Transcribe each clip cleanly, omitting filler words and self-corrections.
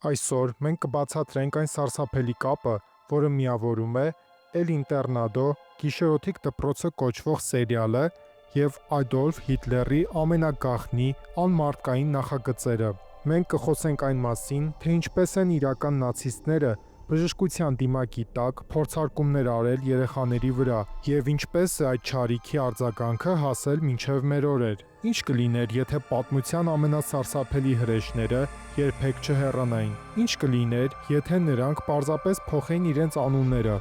Այսօր մենք կբացատրենք այն սարսափելի կապը, որը միավորում է «El Internado» գիշերօթիկ դպրոցը կոչվող սերիալը և Ադոլֆ Հիտլերի ամենագաղտնի անմարդկային նախագծերը։ Մենք կխոսենք այն մասին, թե ինչպես են իրական նացիստները բժշկության դիմակի տակ փորձարկումներ արել երեխաների վրա և ինչպես է այդ չարիքի արձագանքը հասել մինչև մեր օրեր։ Ինչ կլիներ, եթե պատմության ամենասարսափելի հրեշները երբեք չհեռանային։ Ինչ կլիներ, եթե նրանք պարզապես փոխեին իրենց անունները,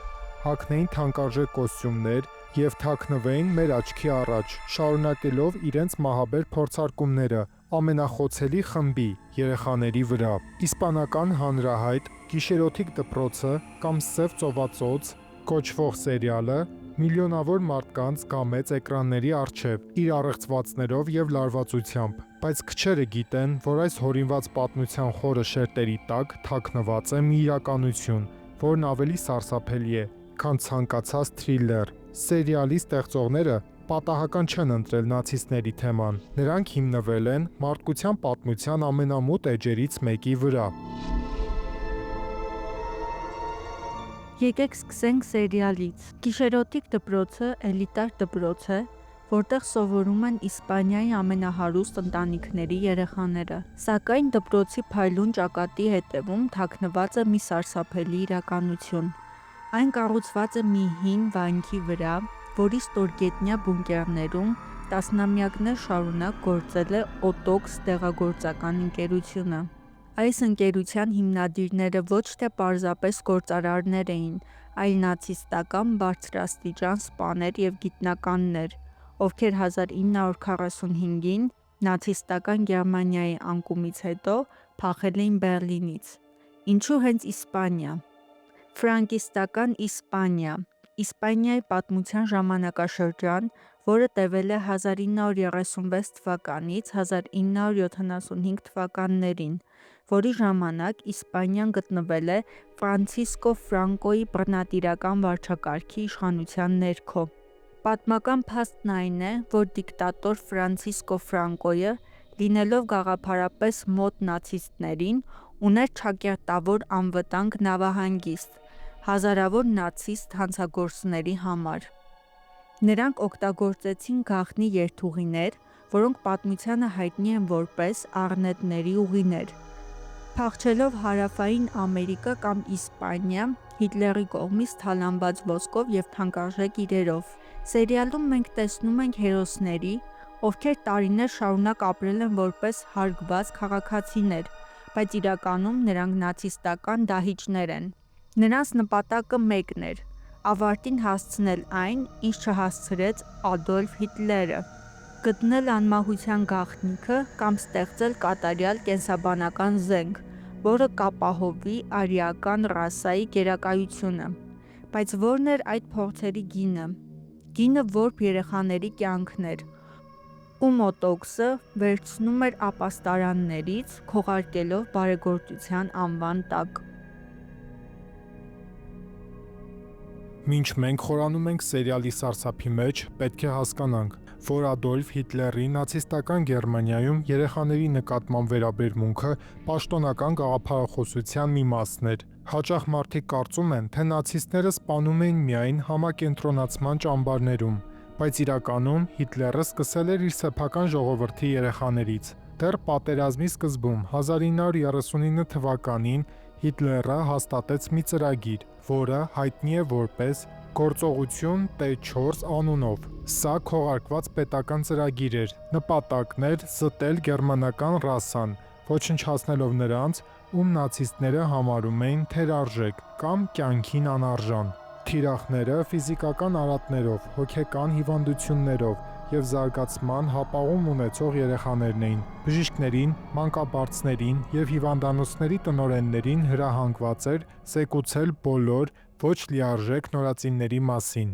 հագնեին թանկարժեք կոստյումներ և թաքնվեին մեր աչքի առաջ, շարունակելով իրենց մահաբեր փորձարկումները ամենախոցելի խմբի՝ երեխաների վրա։ Իսպանական հանրահայտ «Գիշերօթիկ դպրոցը» կամ «Սև ծովածոց» կոչվող սերիալը միլիոնավոր մարդկանց գամեց էկրանների առջև իր առեղծվածներով և լարվածությամբ, բայց քչերը գիտեն, որ այս հորինված պատմության խորը շերտերի տակ թաքնված է մի իրականություն, որն ավելի սարսափելի է, քան ցանկացած թրիլլեր։ Սերիալի ստեղծողները պատահական չեն ընտրել նացիստների թեման, նրանք հիմնվել են մարդկության պատմության ամենամութ էջերից մեկի վրա։ Եկեք սկսենք սերիալից։ Գիշերօթիկ դպրոցը էլիտար դպրոց է, որտեղ սովորում են Իսպանիայի ամենահարուստ ընտանիքների երեխաները։ Սակայն դպրոցի փայլուն ճակատի հետևում թաքնված է մի սարսափելի իրականություն։ Այն կառուցված է մի հին վանքի վրա, որի ստորգետնյա բունկերներում տասնամյակներ շարունակ գործել է Օտոքս դեղագործական ընկերությունը։ Այս ընկերության հիմնադիրները ոչ թե պարզապես գործարարներ էին, այլ նացիստական բարձրաստիճան սպաներ և գիտնականներ, ովքեր 1945-ին նացիստական Գերմանիայի անկումից հետո փախել էին Բեռլինից։ Ինչու հենց Իսպանիա։ Ֆրանկիստական Իսպանիա Իսպանիայի պատմության ժամանակաշրջան, որը տևել է 1936 թվականից 1975 թվականներին, որի ժամանակ Իսպանիան գտնվել է Ֆրանցիսկո Ֆրանկոյի բռնատիրական վարչակարգի իշխանության ներքո։ Պատմական փաստն այն է, որ դիկտատոր Ֆրանցիսկո Ֆրանկոյը, լինելով գաղափարապես մոտ նացիստներին, ուներ չակերտավոր անվտանգ նավահանգիստ հազարավոր նացիստ հանցագործների համար։ Նրանք օգտագործեցին գաղտնի երթուղիներ, որոնք պատմությանը հայտնի են որպես «առնետների ուղիներ»։ Փախչելով Հարավային Ամերիկա կամ Իսպանիա Հիտլերի կողմից թալանված ոսկով և թանկարժեք իրերով։ Սերիալում մենք տեսնում ենք հերոսների, ովքեր տարիներ շարունակ ապրել են որպես հարգված քաղաքացիներ, բայց իրականում նրանք նացիստական դահիճներ են։ Նրանց նպատակը մեկն էր՝ ավարտին հասցնել այն, ինչ չհասցրեց Ադոլֆ Հիտլերը՝ գտնել անմահության գաղտնիքը կամ ստեղծել կատարյալ կենսաբանական զենք, որը կապահովի արիական ռասայի գերակայությունը։ Բայց ո՞րն էր այդ փորձերի գինը։ Գինը որբ երեխաների կյանքն էր, ում Օտոքսը վերցնում էր ապաստարաններից՝ քողարկելով բարեգործության անվան տակ։ Մինչ մենք խորանում ենք սերիալի սարսափի մեջ, պետք է հասկանանք, որ Ադոլֆ Հիտլերի նացիստական Գերմանիայում երեխաների նկատմամբ վերաբերմունքը պաշտոնական գաղափարախոսության մի մասն էր։ Հաճախ մարդիկ կարծում են, թե նացիստները սպանում էին միայն համակենտրոնացման ճամբարներում, բայց իրականում Հիտլերը սկսել էր իր սեփական ժողովրդի երեխաներից։ Դեռ պատերազմի սկզբում 1939 թվականին Հիտլերը հաստատեց մի ծրագիր, որը հայտնի է որպես «Գործողություն T4» անունով։ Սա քողարկված պետական ծրագիր էր, նպատակն էր զտել գերմանական ռասան, ոչնչացնելով նրանց, ում նացիստները համարում էին թերարժեք կամ կյանքին անարժան։ Թիրախները ֆիզիկական արատներով, հոգեկան հիվանդություններով և զարգացման հապաղում ունեցող երեխաներն էին։ Բժիշկներին, մանկաբարձներին և հիվանդանոցների տնօրեններին հրահանգված էր զեկուցել բոլոր ոչ լիարժեք նորածինների մասին։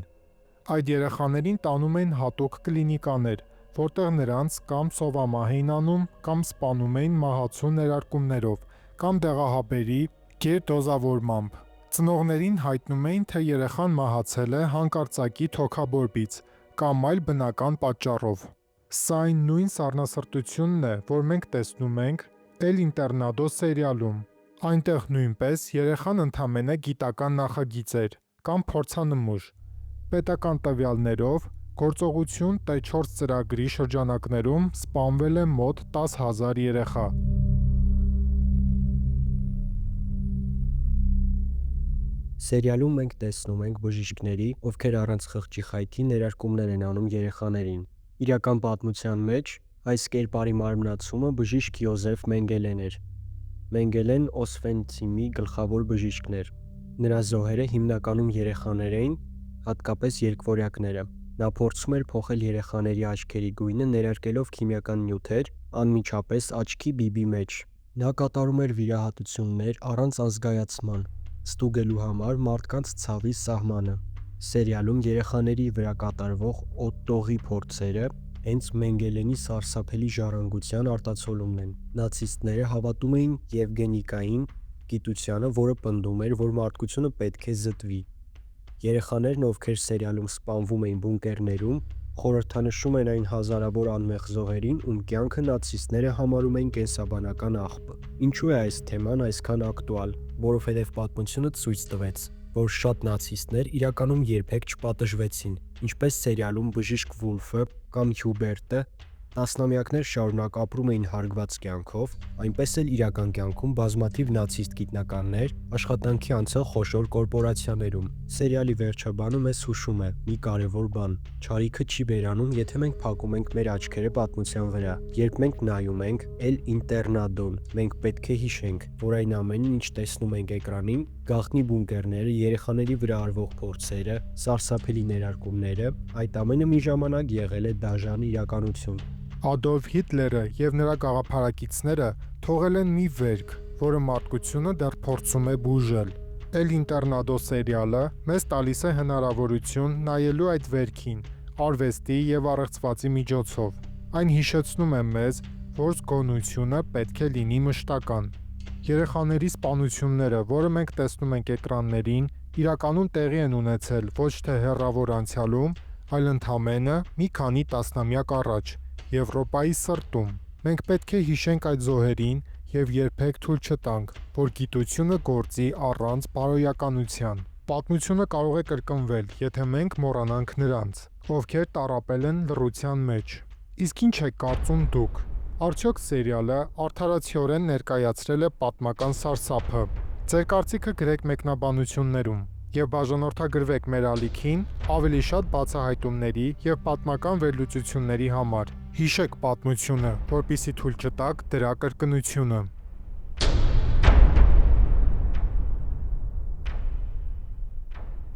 Այդ երեխաներին տանում էին հատուկ կլինիկաներ, որտեղ նրանց կամ սովամահ էին անում, կամ սպանում էին մահացու ներարկումներով, կամ դեղահաբերի գերդոզավորմամբ։ Ծնողներին հայտնում էին, թե երեխան մահացել է հանկարծակի թոքաբորբից կամ այլ բնական պատճառով։ Սա այն նույն սառնասրտությունն է, որ մենք տեսնում ենք «El Internado» սերիալում։ Այնտեղ նույնպես երեխան ընդամենը գիտական նախագիծ էր կամ փորձանմուշ։ Պետական տվյալներով գործողություն T4 ծրագրի շրջանակներում սպանվել է մոտ 10,000 երեխա։ Սերիալում մենք տեսնում ենք բժիշկների, ովքեր առանց խղճի խայթի ներարկումներ են անում երեխաներին։ Իրական պատմության մեջ այս կերպարի մարմնացումը բժիշկ Յոզեֆ Մենգելեն էր։ Մենգելեն Օսվենցիմի գլխավոր բժիշկն էր։ Նրա զոհերը հիմնականում երեխաներ էին, հատկապես երկվորյակները։ Նա փորձում էր փոխել երեխաների աչքերի գույնը ներարկելով քիմիական նյութեր անմիջապես աչքի բիբի մեջ։ Նա կատարում էր վիրահատություններ առանց ազգայացման, ստուգելու համար մարդկանց ցավի սահմանը։ Սերիալում երեխաների վրա կատարվող օտտողի փորձերը հենց Մենգելենի սարսափելի ժառանգության արտացոլումն են։ Նացիստները հավատում էին եվգենիկային գիտությանը, որը պնդում էր, որ մարդկությունը պետք է զտվի։ Երեխաներն, ովքեր սերիալում սպանվում էին բունկերներում, խորհրդանշում են այն հազարավոր անմեղ զոհերին, ում կյանքը նացիստները համարում էին կենսաբանական աղբ։ Ինչու է այս թեման այսքան ակտուալ, որովհետև պատմությունը ցույց տվեց, որ շատ նացիստներ իրականում երբեք չպատժվեցին, ինչպես սերիալում բժիշկ Վուլֆը կամ Հյուբերտը տասնամյակներ շարունակ ապրում էին հարգված կյանքով, այնպես էլ իրական կյանքում բազմաթիվ նացիստ գիտնականներ աշխատանքի անցել խոշոր կորպորացիաներում։ Սերիալի վերջաբանը մեզ հուշում է մի կարևոր բան. չարիքը չի վերանում, եթե մենք փակում ենք մեր աչքերը պատմության վրա։ Երբ մենք նայում ենք El Internado-ն, մենք պետք է հիշենք, որ այն ամենն, ինչ տեսնում ենք էկրանին, գաղտնի բունկերները, երեխաների վրա արվող փորձերը, սարսափելի ներարկումները, այդ ամենը մի ժամանակ եղել է դաժան իրականություն։ Ադոլֆ Հիտլերը եւ նրա գաղափարակիցները թողել են մի վերք, որը մարդկությունը դեռ փորձում է բուժել։ El Internado սերիալը մեզ տալիս է հնարավորություն նայելու այդ վերքին, արվեստի եւ առեղծվածի միջոցով։ Այն հիշեցնում է մեզ, որ զգոնությունը պետք է լինի մշտական։ Երեխաների սպանությունները, որը մենք տեսնում ենք էկրաններին, իրականում տեղի են ունեցել ոչ թե հեռավոր անցյալում, այլ ընդամենը մի քանի տասնամյակ առաջ, Եվրոպայի սրտում։ Մենք պետք է հիշենք այդ զոհերին եւ երբեք թույլ չտանք, որ գիտությունը գործի առանց բարոյականության։ Պատմությունը կարող է կրկնվել, եթե մենք մոռանանք նրանց, ովքեր տառապել են լռության մեջ։ Իսկ ինչ եք կարծում դուք։ Արդյոք սերիալը արդարացիորեն ներկայացրել է պատմական սարսափը։ Ձեր կարծիքը գրեք մեկնաբանություններում եւ բաժանորդագրվեք մեր ալիքին ավելի շատ բացահայտումների եւ պատմական վերլուծությունների համար։ Հիշեք պատմությունը, որպեսզի թույլ չտաք դրա կրկնությունը։